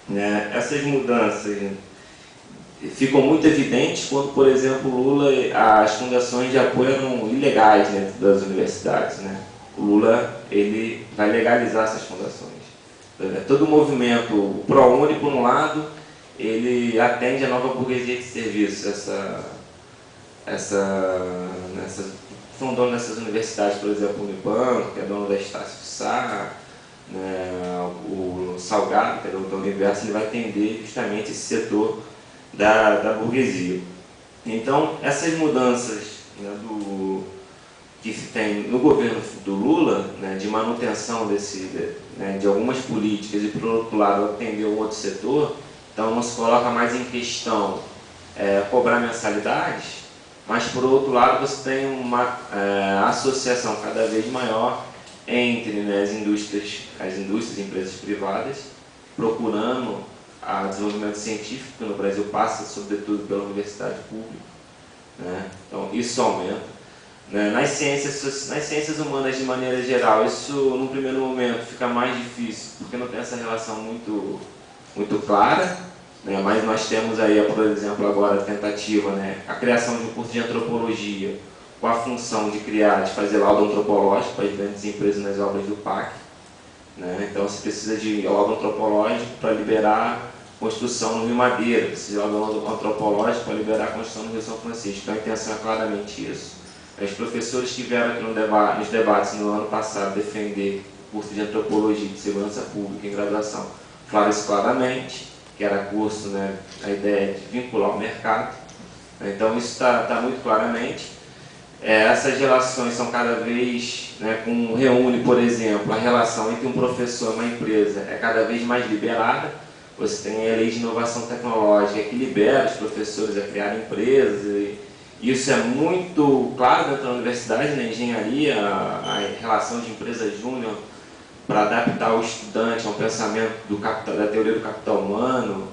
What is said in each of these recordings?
né? Essas mudanças ficam muito evidentes quando, por exemplo, Lula, as fundações de apoio eram ilegais dentro das universidades, né? O Lula, ele vai legalizar essas fundações. Todo o movimento, o ProUni, por um lado, ele atende a nova burguesia de serviço, são donos dessas universidades, por exemplo, o Unibanco, que é dono da Estácio Sá, né, o Salgado, que é dono da Universo, ele vai atender justamente esse setor da burguesia. Então, essas mudanças, né, que se tem no governo do Lula, né, de manutenção de algumas políticas e, por outro lado, atender o outro setor, então não se coloca mais em questão cobrar mensalidades, mas, por outro lado, você tem uma associação cada vez maior entre, né, as indústrias e empresas privadas, procurando o desenvolvimento científico, que no Brasil passa, sobretudo, pela universidade pública, né? Então, isso aumenta. Né? Nas ciências humanas, de maneira geral, isso, no primeiro momento, fica mais difícil, porque não tem essa relação muito clara, né? Mas nós temos aí, por exemplo, agora a tentativa, né? A criação de um curso de antropologia, com a função de fazer laudo antropológico para as grandes empresas nas obras do PAC. Né? Então, se precisa de laudo antropológico para liberar construção no Rio Madeira, precisa de laudo antropológico para liberar a construção no Rio São Francisco. Então, a intenção é claramente isso. Os professores que vieram aqui nos debates no ano passado defender curso de antropologia e de segurança pública em graduação falaram isso claramente, que era curso, né, a ideia de vincular o mercado. Então, isso está muito claramente. Essas relações são cada vez, né, reúne, por exemplo, a relação entre um professor e uma empresa é cada vez mais liberada. Você tem a lei de inovação tecnológica que libera os professores a criar empresas, e isso é muito claro dentro da universidade, na engenharia, a relação de empresa júnior para adaptar o estudante a um pensamento da teoria do capital humano,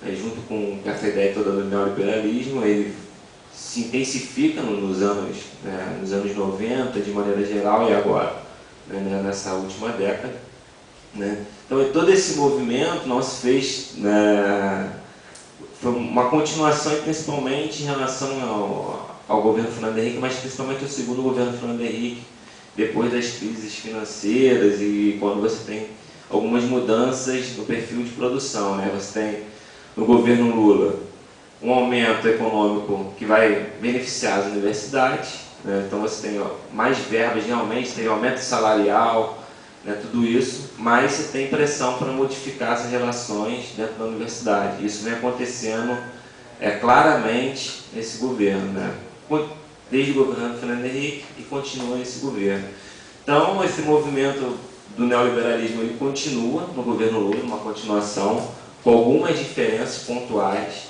junto com essa ideia toda do neoliberalismo, ele se intensifica nos anos 90, de maneira geral, e agora, né, nessa última década. Né? Então, todo esse movimento não se fez, foi uma continuação, principalmente em relação ao governo Fernando Henrique, mas principalmente ao segundo governo Fernando Henrique, depois das crises financeiras e quando você tem algumas mudanças no perfil de produção. Né? Você tem, no governo Lula, um aumento econômico que vai beneficiar as universidades, né? Então você tem mais verbas realmente, tem aumento salarial, né? Tudo isso, mas você tem pressão para modificar essas relações dentro da universidade. Isso vem acontecendo claramente nesse governo, né? Desde o governo Fernando Henrique e continua nesse governo. Então, esse movimento do neoliberalismo ele continua no governo Lula, uma continuação, com algumas diferenças pontuais.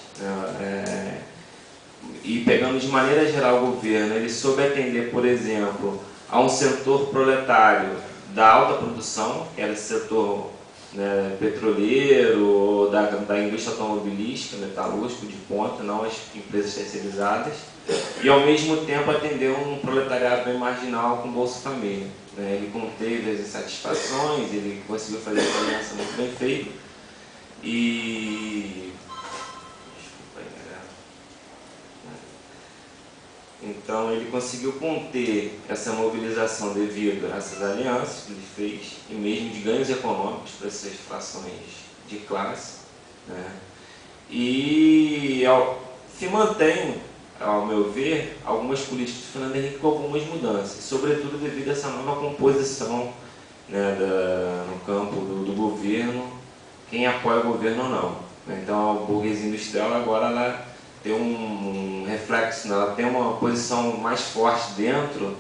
E pegando de maneira geral o governo, ele soube atender, por exemplo, a um setor proletário da alta produção, que era esse setor, né, petroleiro, ou da indústria automobilística, metalúrgico de ponta, não as empresas terceirizadas, e ao mesmo tempo atendeu um proletariado bem marginal com Bolsa Família. Né? Ele conteve as insatisfações, ele conseguiu fazer essa aliança muito bem feita, e então ele conseguiu conter essa mobilização devido a essas alianças que ele fez, e mesmo de ganhos econômicos para essas frações de classe. Né? E se mantém, ao meu ver, algumas políticas de Fernando Henrique com algumas mudanças, sobretudo devido a essa nova composição, né, no campo do governo, quem apoia o governo ou não. Então a burguesia industrial agora ela tem um reflexo, né? Ela tem uma posição mais forte dentro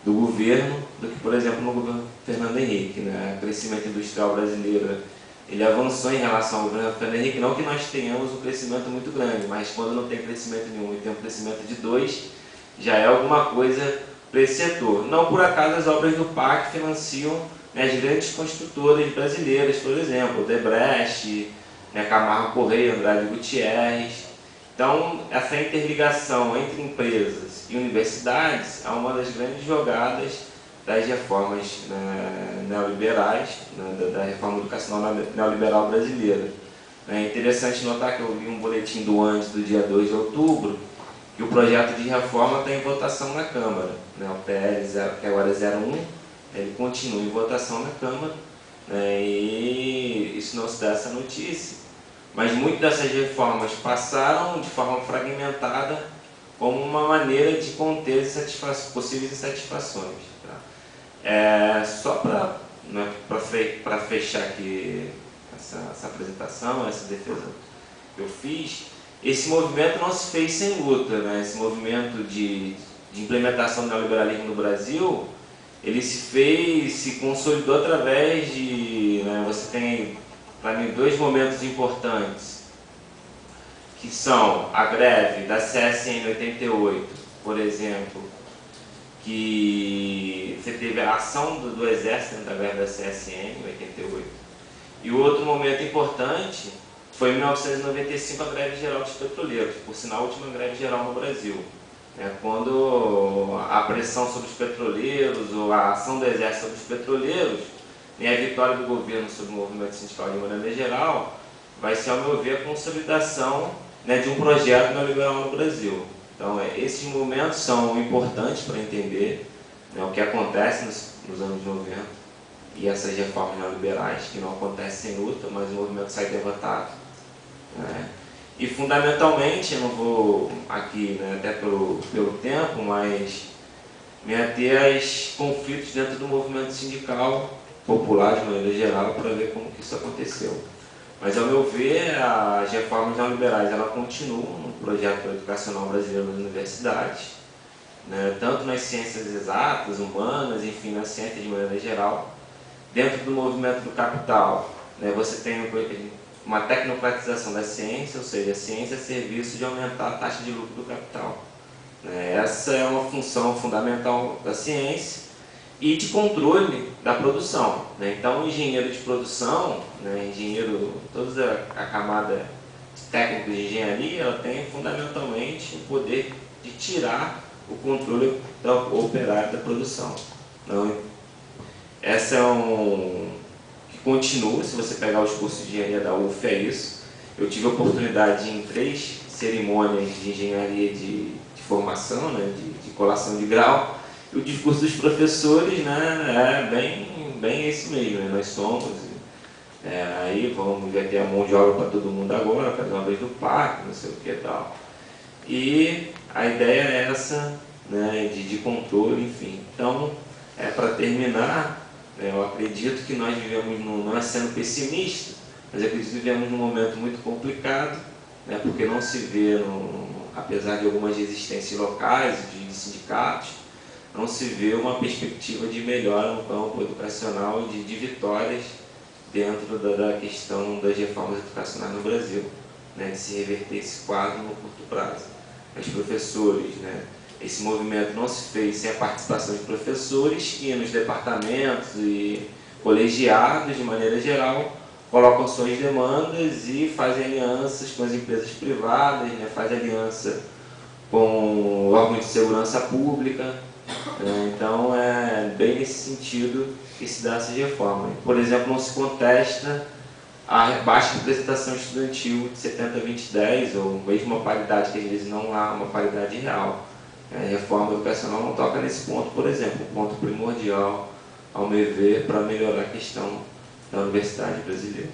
do governo do que, por exemplo, no governo Fernando Henrique. Né? O crescimento industrial brasileiro ele avançou em relação ao governo Fernando Henrique, não que nós tenhamos um crescimento muito grande, mas quando não tem crescimento nenhum e tem um crescimento de 2, já é alguma coisa para esse setor. Não por acaso as obras do PAC financiam, né, as grandes construtoras brasileiras, por exemplo, Odebrecht, né, Camargo Correia, Andrade Gutierrez. Então, essa interligação entre empresas e universidades é uma das grandes jogadas das reformas, né, neoliberais, né, da reforma educacional neoliberal brasileira. É interessante notar que eu vi um boletim do ANDES do dia 2 de outubro, que o projeto de reforma está em votação na Câmara. Né? O PL, que agora é 01, ele continua em votação na Câmara, né? E isso não se dá essa notícia. Mas muitas dessas reformas passaram de forma fragmentada como uma maneira de conter possíveis insatisfações. Tá? Só para fechar aqui essa apresentação, essa defesa que eu fiz, esse movimento não se fez sem luta. Né? Esse movimento de implementação do neoliberalismo no Brasil, ele se consolidou através de... Né, você tem, para mim, dois momentos importantes, que são a greve da CSN em 88, por exemplo, que você teve a ação do Exército da greve da CSN em 88. E o outro momento importante foi em 1995 a greve geral dos petroleiros, por sinal a última greve geral no Brasil. Quando a pressão sobre os petroleiros, ou a ação do Exército sobre os petroleiros, e a vitória do governo sobre o movimento sindical de maneira geral, vai ser, ao meu ver, a consolidação, né, de um projeto neoliberal no Brasil. Então, esses momentos são importantes para entender, né, o que acontece nos anos 90 e essas reformas neoliberais, que não acontecem sem luta, mas o movimento sai derrotado. Né? E, fundamentalmente, eu não vou aqui, né, até pelo tempo, mas me ater aos conflitos dentro do movimento sindical popular, de maneira geral, para ver como que isso aconteceu. Mas, ao meu ver, as reformas neoliberais elas continuam no projeto educacional brasileiro nas universidades, né, tanto nas ciências exatas, humanas, enfim, nas ciências de maneira geral. Dentro do movimento do capital, né, você tem uma tecnocratização da ciência, ou seja, a ciência é serviço de aumentar a taxa de lucro do capital. Essa é uma função fundamental da ciência e de controle da produção. Então, o engenheiro de produção, toda a camada técnica de engenharia, ela tem fundamentalmente o poder de tirar o controle do operário da produção. Então, essa é que continua, se você pegar os cursos de engenharia da UF, é isso. Eu tive a oportunidade de ir em 3 cerimônias de engenharia de formação, né, de colação de grau, e o discurso dos professores, né, é bem esse mesmo. Né? Nós somos, aí vamos ter a mão de obra para todo mundo agora, fazer uma vez do parque, não sei o que e tal. E a ideia é essa, né, de controle, enfim. Então, para terminar, eu acredito que nós vivemos, não é sendo pessimista, mas acredito que vivemos num momento muito complicado, né, porque não se vê, apesar de algumas resistências locais, de sindicatos, não se vê uma perspectiva de melhora no campo educacional, de vitórias dentro da questão das reformas educacionais no Brasil, né, de se reverter esse quadro no curto prazo. Os professores, né, esse movimento não se fez sem a participação de professores que nos departamentos e colegiados, de maneira geral, colocam suas demandas e fazem alianças com as empresas privadas, né, fazem aliança com órgãos de segurança pública. Então, é bem nesse sentido que se dá essa reforma. Por exemplo, não se contesta a baixa representação estudantil de 70 a 20-10, ou mesmo uma paridade que às vezes não há uma paridade real. A reforma educacional não toca nesse ponto, por exemplo, um ponto primordial, ao meu ver, para melhorar a questão da universidade brasileira.